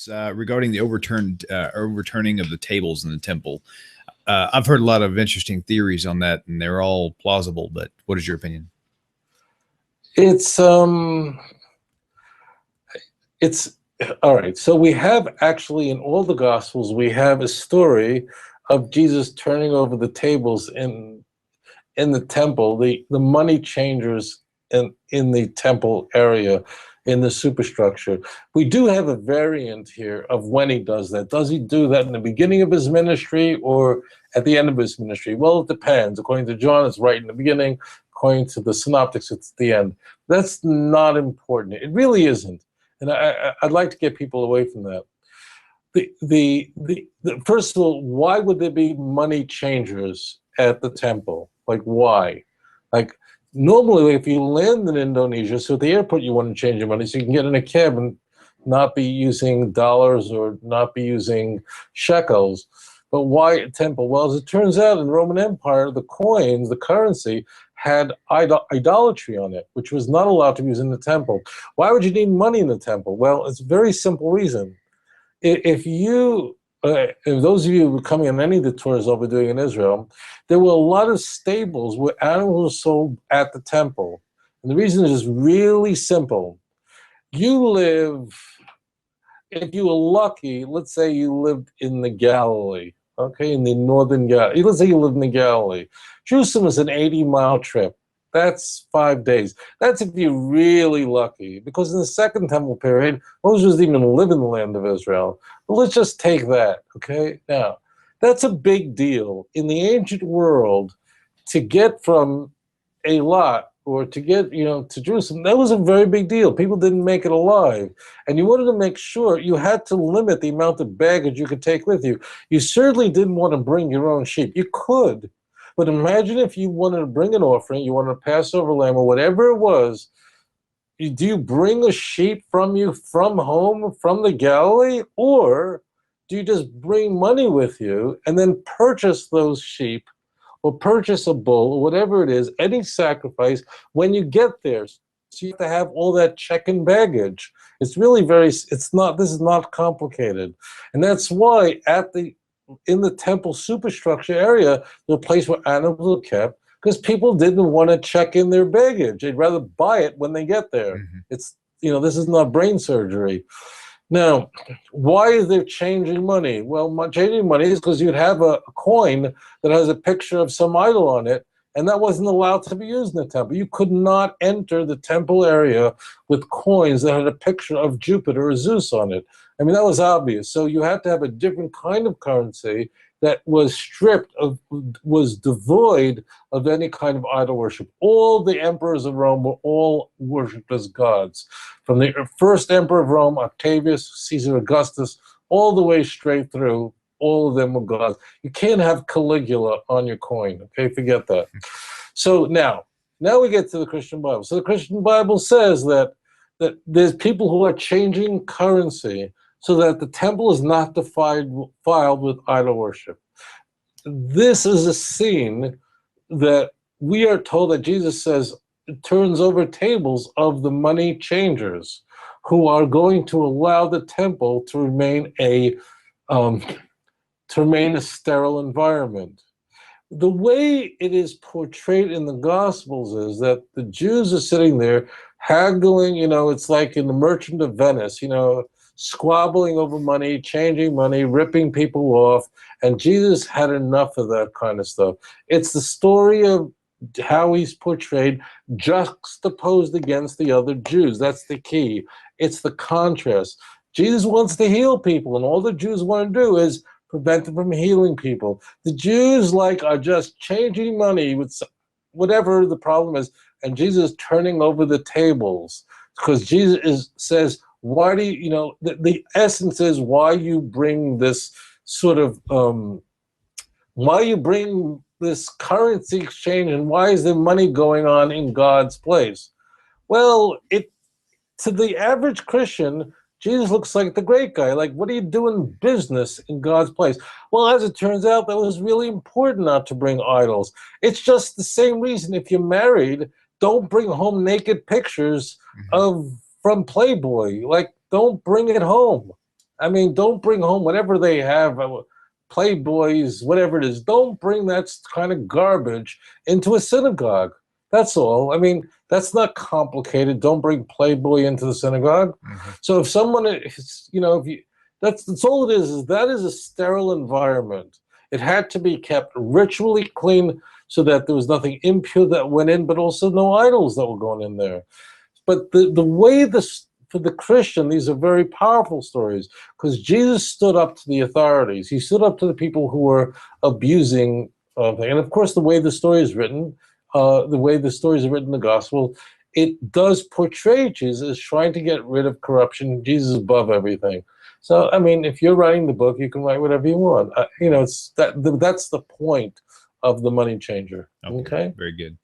regarding the overturning of the tables in the temple. I've heard a lot of interesting theories on that, and they're all plausible. But what is your opinion? It's all right. So we have actually in all the Gospels we have a story of Jesus turning over the tables in the temple, the money changers in the temple area, in the superstructure. We do have a variant here of when he does that. Does he do that in the beginning of his ministry or at the end of his ministry? Well, it depends. According to John, it's right in the beginning. According to the synoptics, it's at the end. That's not important. It really isn't. And I'd like to get people away from that. First of all, why would there be money changers at the temple? Like, why? Like, normally, if you land in Indonesia, so at the airport you want to change your money, so you can get in a cab and not be using dollars or not be using shekels. But why a temple? Well, as it turns out, in the Roman Empire, the coins, the currency, had idolatry on it, which was not allowed to be used in the temple. Why would you need money in the temple? Well, it's a very simple reason. If those of you who are coming on any of the tours I'll be doing in Israel, there were a lot of stables where animals were sold at the temple. And the reason is really simple. If you were lucky, let's say you lived in the Galilee, okay, in the northern Galilee. Let's say you live in the Galilee. Jerusalem is an 80-mile trip. That's 5 days. That's if you're really lucky, because in the Second Temple period, Moses didn't even live in the land of Israel. But let's just take that, okay? Now, that's a big deal. In the ancient world, to get from Eilat or to get, to Jerusalem, that was a very big deal. People didn't make it alive. And you wanted to make sure you had to limit the amount of baggage you could take with you. You certainly didn't want to bring your own sheep. You could. But imagine if you wanted to bring an offering, you wanted a Passover lamb or whatever it was, do you bring a sheep from home, from the Galilee? Or do you just bring money with you and then purchase those sheep or purchase a bull or whatever it is, any sacrifice when you get there? So you have to have all that check and baggage. It's really this is not complicated. And that's why in the temple superstructure area, the place where animals are kept, because people didn't want to check in their baggage. They'd rather buy it when they get there. Mm-hmm. It's, this is not brain surgery. Now, why is there changing money? Well, changing money is because you'd have a coin that has a picture of some idol on it, and that wasn't allowed to be used in the temple. You could not enter the temple area with coins that had a picture of Jupiter or Zeus on it. I mean, that was obvious. So you had to have a different kind of currency that was was devoid of any kind of idol worship. All the emperors of Rome were all worshipped as gods. From the first emperor of Rome, Octavius, Caesar Augustus, all the way straight through, all of them were gods. You can't have Caligula on your coin, okay? Forget that. So now we get to the Christian Bible. So the Christian Bible says that there's people who are changing currency so that the temple is not defiled with idol worship. This is a scene that we are told that Jesus says turns over tables of the money changers who are going to allow the temple to remain a sterile environment. The way it is portrayed in the Gospels is that the Jews are sitting there haggling, it's like in The Merchant of Venice, squabbling over money, changing money, ripping people off, and Jesus had enough of that kind of stuff. It's the story of how he's portrayed juxtaposed against the other Jews. That's the key. It's the contrast. Jesus wants to heal people, and all the Jews want to do is prevent them from healing people. The Jews are just changing money with whatever the problem is, and Jesus is turning over the tables because Jesus says, why do you, the essence is why you bring this sort of, why you bring this currency exchange and why is there money going on in God's place? Well, to the average Christian, Jesus looks like the great guy. Like, what are you doing business in God's place? Well, as it turns out, that was really important not to bring idols. It's just the same reason if you're married, don't bring home naked pictures from Playboy. Like, don't bring it home. I mean, don't bring home whatever they have, Playboys, whatever it is. Don't bring that kind of garbage into a synagogue. That's all. I mean, that's not complicated. Don't bring Playboy into the synagogue. So if someone is, if you, that's all it is that is a sterile environment. It had to be kept ritually clean so that there was nothing impure that went in, but also no idols that were going in there. But the way this, for the Christian, these are very powerful stories because Jesus stood up to the authorities. He stood up to the people who were abusing things. And of course, the way the story is written, the way the stories are written in the gospel, it does portray Jesus as trying to get rid of corruption. Jesus is above everything. So, I mean, if you're writing the book, you can write whatever you want. It's that's the point of the money changer. Okay? Very good.